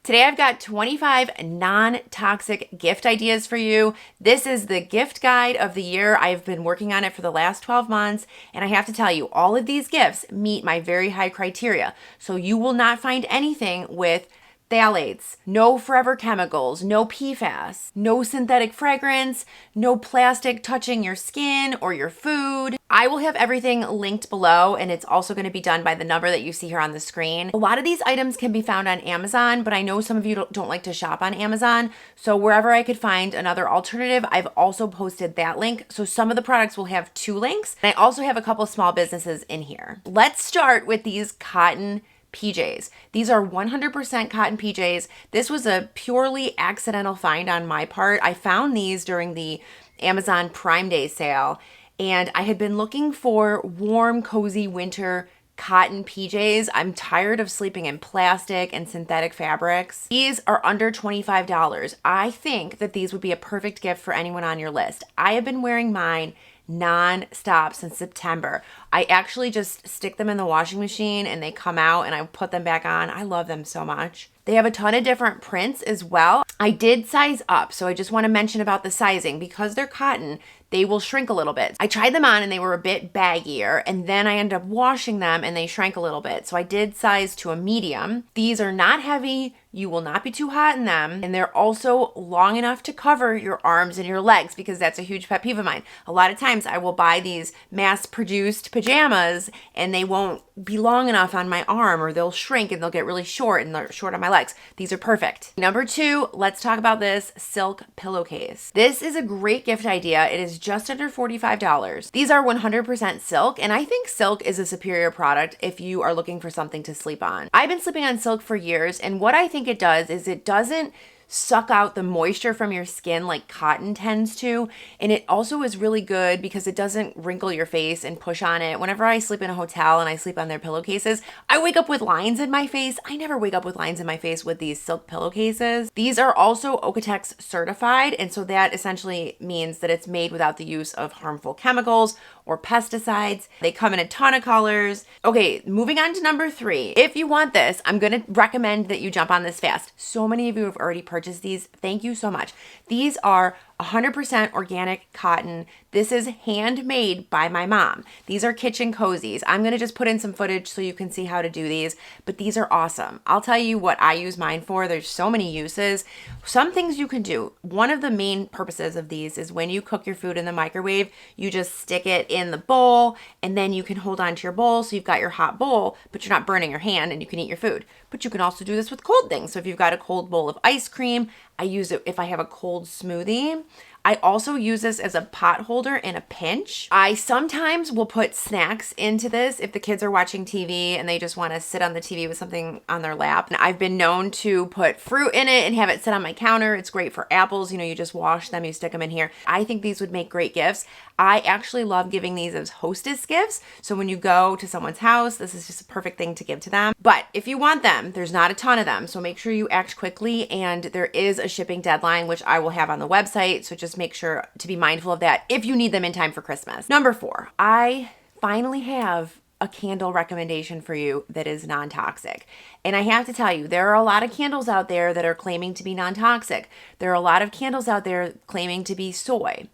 Today I've got 25 non-toxic gift ideas for you. This is the gift guide of the year. I've been working on it for the last 12 months, and I have to tell you, all of these gifts meet my very high criteria. So you will not find anything with phthalates, no forever chemicals, no PFAS, no synthetic fragrance, no plastic touching your skin or your food. I will have everything linked below, and it's also going to be done by the number that you see here on the screen. A lot of these items can be found on Amazon, but I know some of you don't like to shop on Amazon. So wherever I could find another alternative, I've also posted that link. So some of the products will have 2 links. And I also have a couple small businesses in here. Let's start with these cotton PJs. These are 100% cotton PJs. This was a purely accidental find on my part. I found these during the Amazon Prime Day sale, and I had been looking for warm, cozy winter cotton PJs. I'm tired of sleeping in plastic and synthetic fabrics. These are under $25. I think that these would be a perfect gift for anyone on your list. I have been wearing mine non-stop since September. I actually just stick them in the washing machine and they come out and I put them back on. I love them so much. They have a ton of different prints as well. I did size up, so I just want to mention about the sizing. Because they're cotton, they will shrink a little bit. I tried them on and they were a bit baggier, and then I ended up washing them and they shrank a little bit. So I did size to a medium. These are not heavy. You will not be too hot in them. And they're also long enough to cover your arms and your legs, because that's a huge pet peeve of mine. A lot of times I will buy these mass-produced pajamas and they won't be long enough on my arm, or they'll shrink and they'll get really short and they're short on my legs. These are perfect. Number 2, let's talk about this silk pillowcase. This is a great gift idea. It is just under $45. These are 100% silk, and I think silk is a superior product if you are looking for something to sleep on. I've been sleeping on silk for years, and what I think it does is it doesn't suck out the moisture from your skin like cotton tends to. And it also is really good because it doesn't wrinkle your face and push on it. Whenever I sleep in a hotel and I sleep on their pillowcases, I wake up with lines in my face. I never wake up with lines in my face with these silk pillowcases. These are also Okotex certified, and so that essentially means that it's made without the use of harmful chemicals or pesticides. They come in a ton of colors. Okay, moving on to number 3. If you want this, I'm gonna recommend that you jump on this fast. So many of you have already purchased these. Thank you so much. These are 100% organic cotton. This is handmade by my mom. These are kitchen cozies. I'm going to just put in some footage so you can see how to do these, but these are awesome. I'll tell you what I use mine for. There's so many uses. Some things you can do. One of the main purposes of these is when you cook your food in the microwave, you just stick it in the bowl and then you can hold on to your bowl so you've got your hot bowl, but you're not burning your hand and you can eat your food. But you can also do this with cold things. So if you've got a cold bowl of ice cream, I use it if I have a cold smoothie. I also use this as a pot holder in a pinch. I sometimes will put snacks into this if the kids are watching TV and they just want to sit on the TV with something on their lap. And I've been known to put fruit in it and have it sit on my counter. It's great for apples. You know, you just wash them, you stick them in here. I think these would make great gifts. I actually love giving these as hostess gifts. So when you go to someone's house, this is just a perfect thing to give to them. But if you want them, there's not a ton of them. So make sure you act quickly, and there is a shipping deadline, which I will have on the website. So just make sure to be mindful of that if you need them in time for Christmas. Number 4, I finally have a candle recommendation for you that is non-toxic. And I have to tell you, there are a lot of candles out there that are claiming to be non-toxic. There are a lot of candles out there claiming to be soy.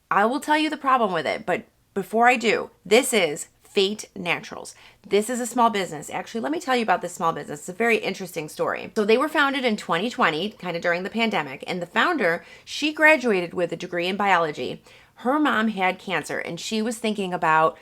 I will tell you the problem with it, but before I do, this is Fate Naturals. This is a small business. Actually, let me tell you about this small business. It's a very interesting story. So they were founded in 2020, kind of during the pandemic, and the founder, she graduated with a degree in biology. Her mom had cancer, and she was thinking about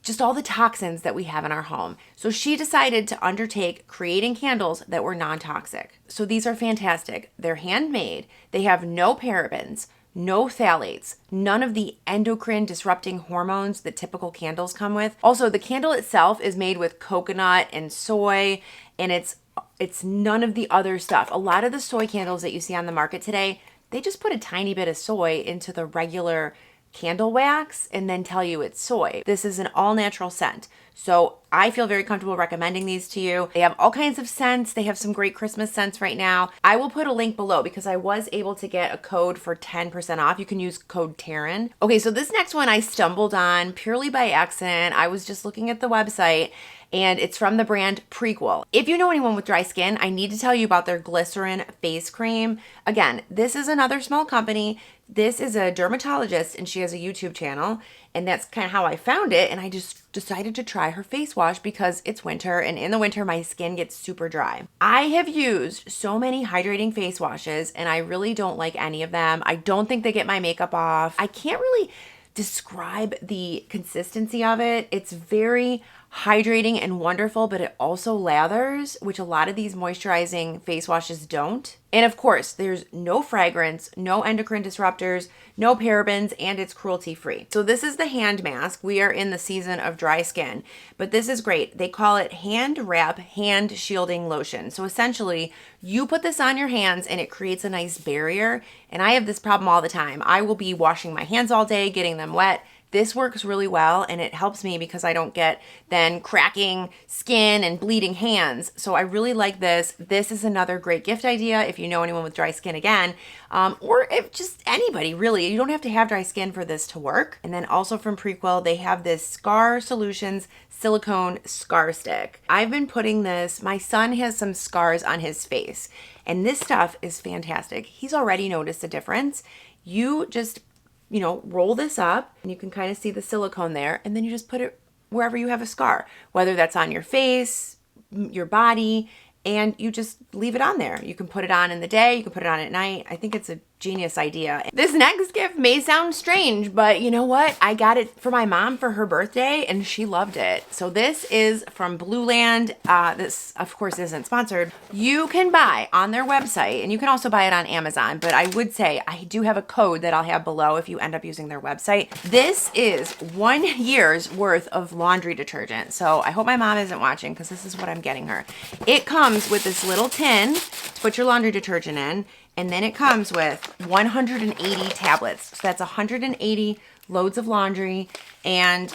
just all the toxins that we have in our home. So she decided to undertake creating candles that were non-toxic. So these are fantastic. They're handmade. They have no parabens, no phthalates, none of the endocrine disrupting hormones that typical candles come with. Also, the candle itself is made with coconut and soy, and it's none of the other stuff. A lot of the soy candles that you see on the market today, they just put a tiny bit of soy into the regular candle wax and then tell you it's soy. This is an all-natural scent. So I feel very comfortable recommending these to you. They have all kinds of scents. They have some great Christmas scents right now. I will put a link below because I was able to get a code for 10% off. You can use code Taryn. Okay, so this next one I stumbled on purely by accident. I was just looking at the website and it's from the brand Prequel. If you know anyone with dry skin, I need to tell you about their glycerin face cream. Again, this is another small company. This is a dermatologist and she has a YouTube channel, and that's kind of how I found it. And I just decided to try her face wash because it's winter, and in the winter my skin gets super dry. I have used so many hydrating face washes and I really don't like any of them. I don't think they get my makeup off. I can't really describe the consistency of it. It's very hydrating and wonderful, but it also lathers, which a lot of these moisturizing face washes don't. And of course, there's no fragrance, no endocrine disruptors, no parabens, and it's cruelty-free. So this is the hand mask. We are in the season of dry skin, but this is great. They call it hand wrap hand shielding lotion. So essentially, you put this on your hands and it creates a nice barrier. And I have this problem all the time. I will be washing my hands all day, getting them wet. This works really well, and it helps me because I don't get then cracking skin and bleeding hands. So I really like this. This is another great gift idea if you know anyone with dry skin again, or if just anybody really. You don't have to have dry skin for this to work. And then also from Prequel, they have this Scar Solutions silicone scar stick. I've been putting this, my son has some scars on his face, and this stuff is fantastic. He's already noticed a difference. You just roll this up and you can kind of see the silicone there, and then you just put it wherever you have a scar, whether that's on your face, your body, and you just leave it on there. You can put it on in the day, you can put it on at night. I think it's a genius idea. This next gift may sound strange, but you know what? I got it for my mom for her birthday and she loved it. So this is from Blueland. This of course isn't sponsored. You can buy on their website, and you can also buy it on Amazon, but I would say I do have a code that I'll have below if you end up using their website. This is 1 year's worth of laundry detergent. So I hope my mom isn't watching because this is what I'm getting her. It comes with this little tin to put your laundry detergent in. And then it comes with 180 tablets. So that's 180 loads of laundry. And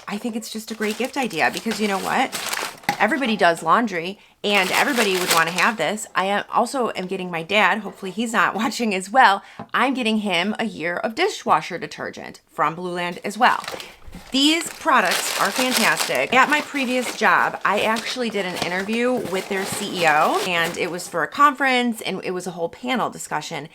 I think it's just a great gift idea because you know what? Everybody does laundry and everybody would want to have this. I also am getting my dad, hopefully he's not watching as well, I'm getting him a year of dishwasher detergent from Blueland as well. These products are fantastic. At my previous job, I actually did an interview with their CEO, and it was for a conference, and it was a whole panel discussion.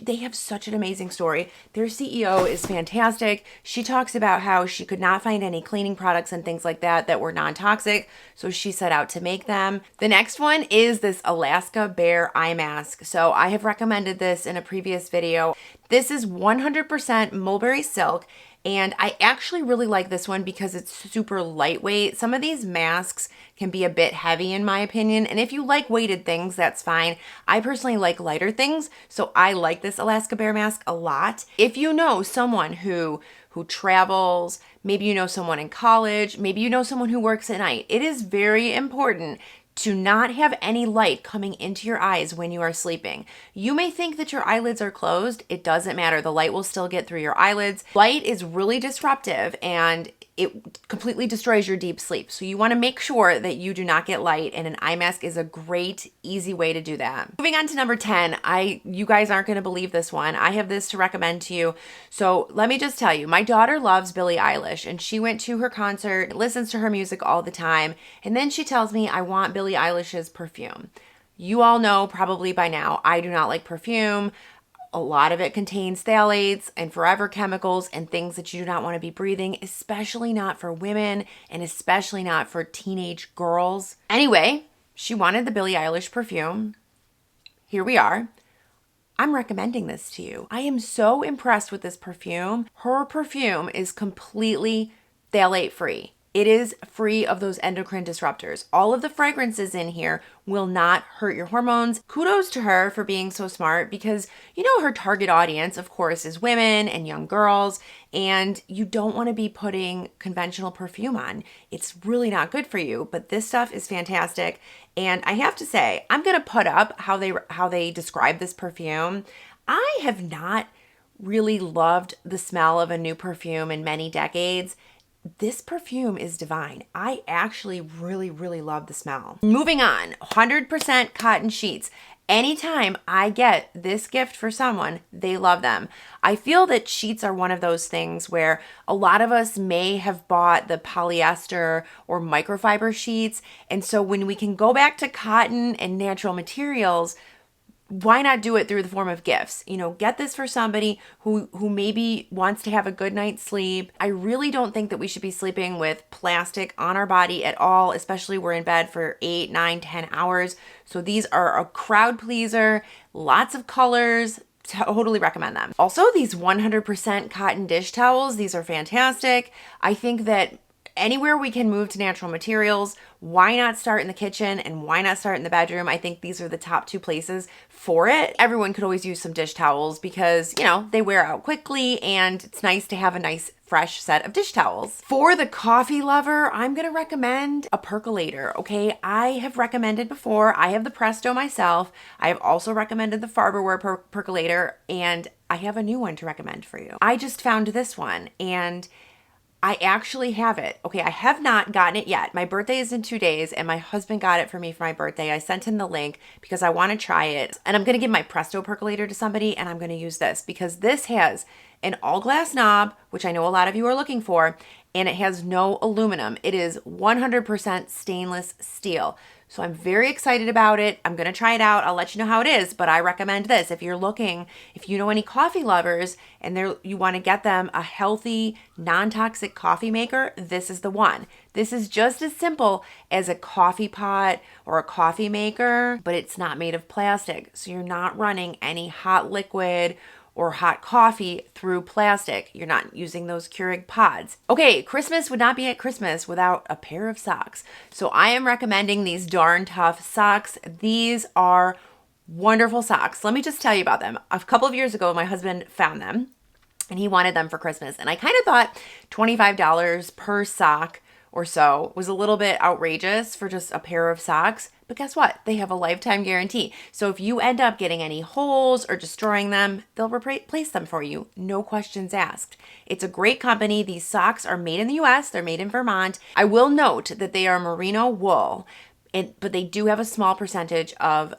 They have such an amazing story. Their CEO is fantastic. She talks about how she could not find any cleaning products and things like that that were non-toxic, so she set out to make them. The next one is this Alaska Bear eye mask. So I have recommended this in a previous video. This is 100% mulberry silk. And I actually really like this one because it's super lightweight. Some of these masks can be a bit heavy in my opinion. And if you like weighted things, that's fine. I personally like lighter things. So I like this Alaska Bear mask a lot. If you know someone who travels, maybe you know someone in college, maybe you know someone who works at night, it is very important to not have any light coming into your eyes when you are sleeping. You may think that your eyelids are closed. It doesn't matter. The light will still get through your eyelids. Light is really disruptive and it completely destroys your deep sleep. So you want to make sure that you do not get light, and an eye mask is a great, easy way to do that. Moving on to number 10, you guys aren't going to believe this one. I have this to recommend to you. So let me just tell you, my daughter loves Billie Eilish, and she went to her concert, listens to her music all the time, and then she tells me, I want Billie Eilish's perfume. You all know probably by now, I do not like perfume. A lot of it contains phthalates and forever chemicals and things that you do not want to be breathing, especially not for women and especially not for teenage girls. Anyway, she wanted the Billie Eilish perfume. Here we are. I'm recommending this to you. I am so impressed with this perfume. Her perfume is completely phthalate free. It is free of those endocrine disruptors. All of the fragrances in here will not hurt your hormones. Kudos to her for being so smart because, you know, her target audience, of course, is women and young girls, and you don't want to be putting conventional perfume on. It's really not good for you, but this stuff is fantastic. And I have to say, I'm going to put up how they describe this perfume. I have not really loved the smell of a new perfume in many decades. This perfume is divine. I actually really, really love the smell. Moving on, 100% cotton sheets. Anytime I get this gift for someone, they love them. I feel that sheets are one of those things where a lot of us may have bought the polyester or microfiber sheets. And so when we can go back to cotton and natural materials, why not do it through the form of gifts? You know, get this for somebody who maybe wants to have a good night's sleep. I really don't think that we should be sleeping with plastic on our body at all, especially we're in bed for 8, 9, 10 hours. So these are a crowd pleaser, lots of colors. Totally recommend them. Also, these 100% cotton dish towels, these are fantastic. I think that anywhere we can move to natural materials, why not start in the kitchen and why not start in the bedroom? I think these are the top two places for it. Everyone could always use some dish towels because, you know, they wear out quickly and it's nice to have a nice fresh set of dish towels. For the coffee lover, I'm going to recommend a percolator, okay? I have recommended before. I have the Presto myself. I have also recommended the Farberware percolator, and I have a new one to recommend for you. I just found this one and I actually have it. Okay, I have not gotten it yet. My birthday is in 2 days and my husband got it for me for my birthday. I sent him the link because I want to try it. And I'm going to give my Presto percolator to somebody and I'm going to use this because this has an all glass knob, which I know a lot of you are looking for, and it has no aluminum. It is 100% stainless steel. So I'm very excited about it. I'm going to try it out. I'll let you know how it is, but I recommend this. If you're looking, if you know any coffee lovers and you want to get them a healthy, non-toxic coffee maker, this is the one. This is just as simple as a coffee pot or a coffee maker, but it's not made of plastic. So you're not running any hot liquid or hot coffee through plastic. You're not using those Keurig pods. Okay, Christmas would not be at Christmas without a pair of socks. So I am recommending these Darn Tough socks. These are wonderful socks. Let me just tell you about them. A couple of years ago, my husband found them and he wanted them for Christmas. And I kind of thought $25 per sock or so was a little bit outrageous for just a pair of socks. But guess what? They have a lifetime guarantee. So if you end up getting any holes or destroying them, they'll replace them for you. No questions asked. It's a great company. These socks are made in the US. They're made in Vermont. I will note that they are merino wool, but they do have a small percentage of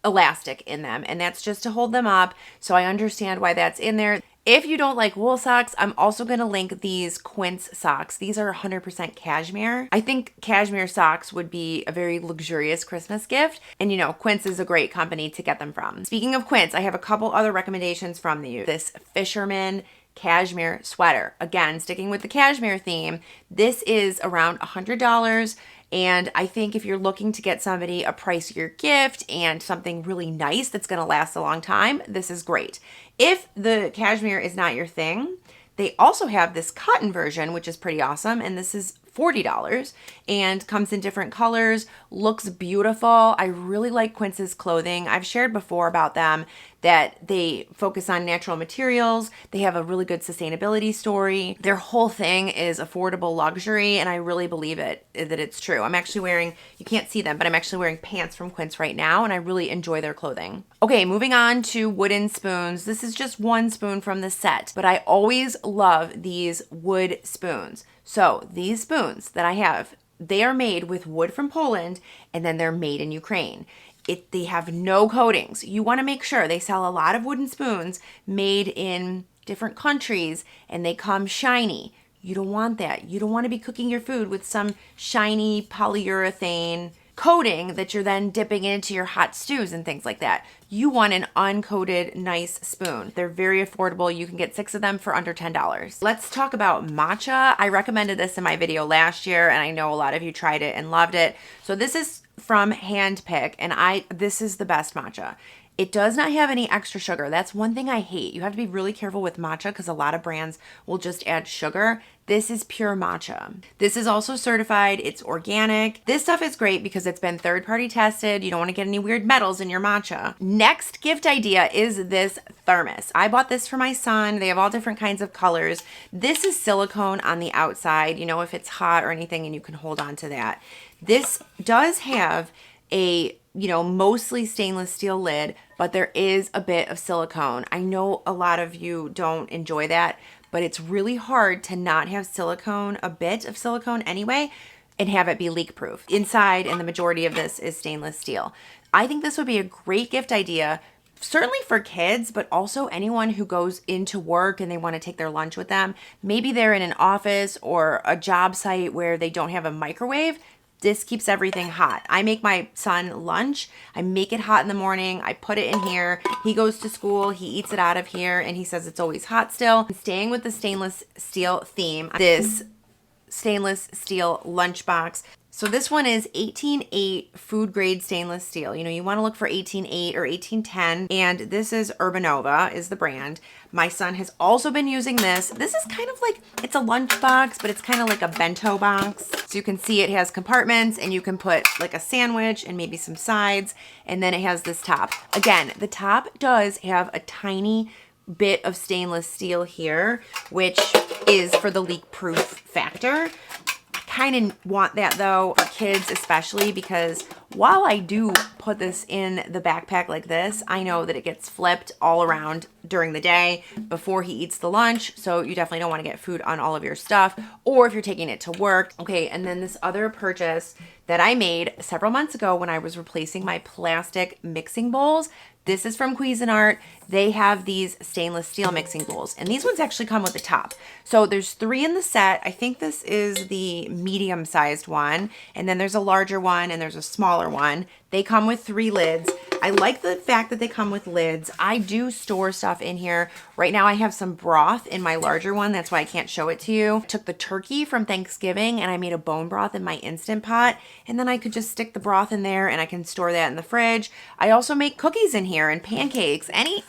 elastic in them, and that's just to hold them up. So I understand why that's in there. If you don't like wool socks, I'm also going to link these Quince socks. These are 100% cashmere. I think cashmere socks would be a very luxurious Christmas gift. And you know, Quince is a great company to get them from. Speaking of Quince, I have a couple other recommendations from you. This fisherman cashmere sweater. Again, sticking with the cashmere theme, this is around $100. And I think if you're looking to get somebody a pricier gift and something really nice that's going to last a long time, this is great. If the cashmere is not your thing, they also have this cotton version, which is pretty awesome. And this is $40 and comes in different colors, looks beautiful. I really like Quince's clothing. I've shared before about them that they focus on natural materials. They have a really good sustainability story. Their whole thing is affordable luxury, and I really believe that it's true. I'm actually wearing, you can't see them, but I'm actually wearing pants from Quince right now, and I really enjoy their clothing. Okay, moving on to wooden spoons. This is just one spoon from the set, but I always love these wood spoons. So these spoons that I have, they are made with wood from Poland, and then they're made in Ukraine. They have no coatings. You want to make sure. They sell a lot of wooden spoons made in different countries, and they come shiny. You don't want that. You don't want to be cooking your food with some shiny polyurethane coating that you're then dipping into your hot stews and things like that. You want an uncoated, nice spoon. They're very affordable. You can get 6 of them for under $10. Let's talk about matcha. I recommended this in my video last year, and I know a lot of you tried it and loved it. So this is from Handpick, and this is the best matcha. It does not have any extra sugar. That's one thing I hate. You have to be really careful with matcha because a lot of brands will just add sugar. This is pure matcha. This is also certified. It's organic. This stuff is great because it's been third-party tested. You don't want to get any weird metals in your matcha. Next gift idea is this thermos. I bought this for my son. They have all different kinds of colors. This is silicone on the outside, you know, if it's hot or anything, and you can hold on to that. This does have a, mostly stainless steel lid, but there is a bit of silicone. I know a lot of you don't enjoy that, but it's really hard to not have silicone, a bit of silicone anyway. and have it be leak proof. Inside, and the majority of this is stainless steel. I think this would be a great gift idea, certainly for kids, but also anyone who goes into work and they want to take their lunch with them. Maybe they're in an office or a job site where they don't have a microwave. This keeps everything hot. I make my son lunch. I make it hot in the morning. I put it in here. He goes to school. He eats it out of here, and he says it's always hot still. Staying with the stainless steel theme, this stainless steel lunchbox. So this one is 18.8 food grade stainless steel. You know, you want to look for 18.8 or 18.10, and this is Urbanova is the brand. My son has also been using this. This is kind of like, it's a lunchbox, but it's kind of like a bento box. So you can see it has compartments, and you can put like a sandwich and maybe some sides, and then it has this top. Again, the top does have a tiny bit of stainless steel here, which is for the leak proof factor. Kind of want that though for kids, especially because while I do put this in the backpack like this, I know that it gets flipped all around during the day before he eats the lunch. So you definitely don't want to get food on all of your stuff, or if you're taking it to work. Okay, and then this other purchase that I made several months ago when I was replacing my plastic mixing bowls. This is from Cuisinart. They have these stainless steel mixing bowls, and these ones actually come with a top. So there's 3 in the set. I think this is the medium-sized one, and then there's a larger one, and there's a smaller one. They come with 3 lids. I like the fact that they come with lids. I do store stuff in here. Right now I have some broth in my larger one. That's why I can't show it to you. I took the turkey from Thanksgiving and I made a bone broth in my Instant Pot, and then I could just stick the broth in there and I can store that in the fridge. I also make cookies in here and pancakes, any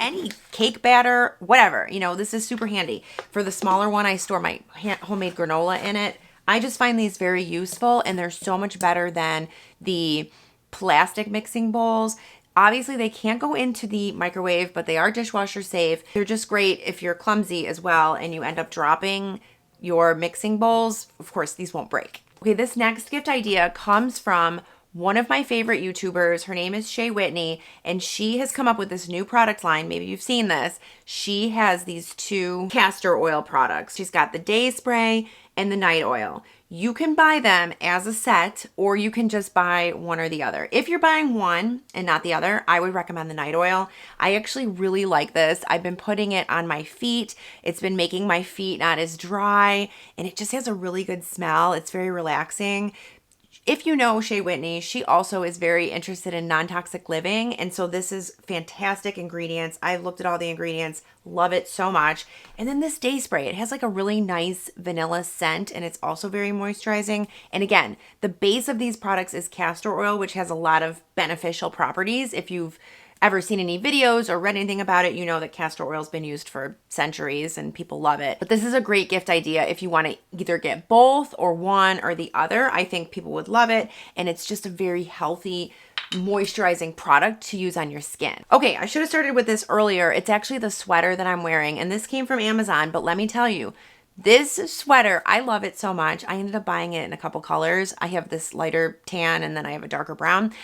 cake batter, whatever. You know, this is super handy. For the smaller one, I store my homemade granola in it. I just find these very useful, and they're so much better than the plastic mixing bowls. Obviously, they can't go into the microwave, but they are dishwasher safe. They're just great if you're clumsy as well and you end up dropping your mixing bowls. Of course, these won't break. Okay, this next gift idea comes from one of my favorite YouTubers. Her name is Shay Whitney, and she has come up with this new product line. Maybe you've seen this. She has these 2 castor oil products. She's got the day spray and the night oil. You can buy them as a set, or you can just buy one or the other. If you're buying one and not the other, I would recommend the night oil. I actually really like this. I've been putting it on my feet. It's been making my feet not as dry, and it just has a really good smell. It's very relaxing. If you know Shay Whitney, she also is very interested in non-toxic living, and so this is fantastic ingredients. I've looked at all the ingredients, love it so much. And then this day spray, it has like a really nice vanilla scent, and it's also very moisturizing. And again, the base of these products is castor oil, which has a lot of beneficial properties. If you've ever seen any videos or read anything about it, you know that castor oil has been used for centuries and people love it. But this is a great gift idea if you want to either get both or one or the other. I think people would love it, and it's just a very healthy, moisturizing product to use on your skin. Okay, I should have started with this earlier. It's actually the sweater that I'm wearing, and this came from Amazon, but let me tell you, this sweater, I love it so much. I ended up buying it in a couple colors. I have this lighter tan, and then I have a darker brown.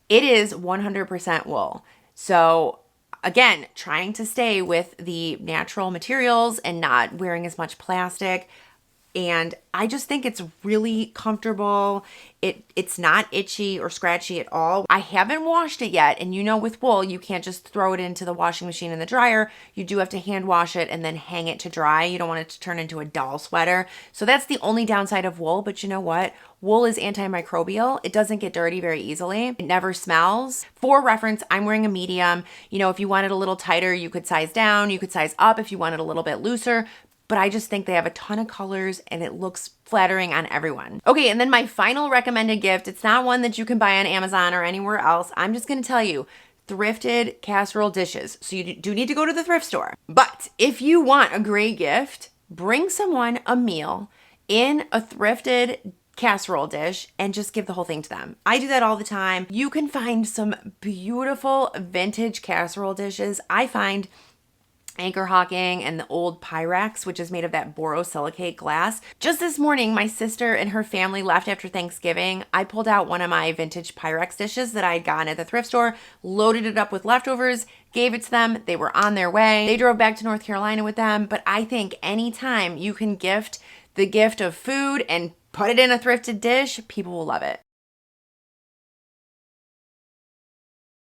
It is 100% wool. So again, trying to stay with the natural materials and not wearing as much plastic. And I just think it's really comfortable. It's not itchy or scratchy at all. I haven't washed it yet. And you know, with wool, you can't just throw it into the washing machine in the dryer. You do have to hand wash it and then hang it to dry. You don't want it to turn into a doll sweater. So that's the only downside of wool. But you know what? Wool is antimicrobial. It doesn't get dirty very easily. It never smells. For reference, I'm wearing a medium. You know, if you want it a little tighter, you could size down. You could size up if you want it a little bit looser. But I just think they have a ton of colors and it looks flattering on everyone. Okay, and then my final recommended gift, it's not one that you can buy on Amazon or anywhere else. I'm just gonna tell you, thrifted casserole dishes. So you do need to go to the thrift store. But if you want a great gift, bring someone a meal in a thrifted casserole dish and just give the whole thing to them. I do that all the time. You can find some beautiful vintage casserole dishes. I find Anchor Hawking and the old Pyrex, which is made of that borosilicate glass. Just this morning, my sister and her family left after Thanksgiving. I pulled out one of my vintage Pyrex dishes that I had gotten at the thrift store, loaded it up with leftovers, gave it to them. They were on their way. They drove back to North Carolina with them. But I think anytime you can gift the gift of food and Put it in a thrifted dish. People will love it.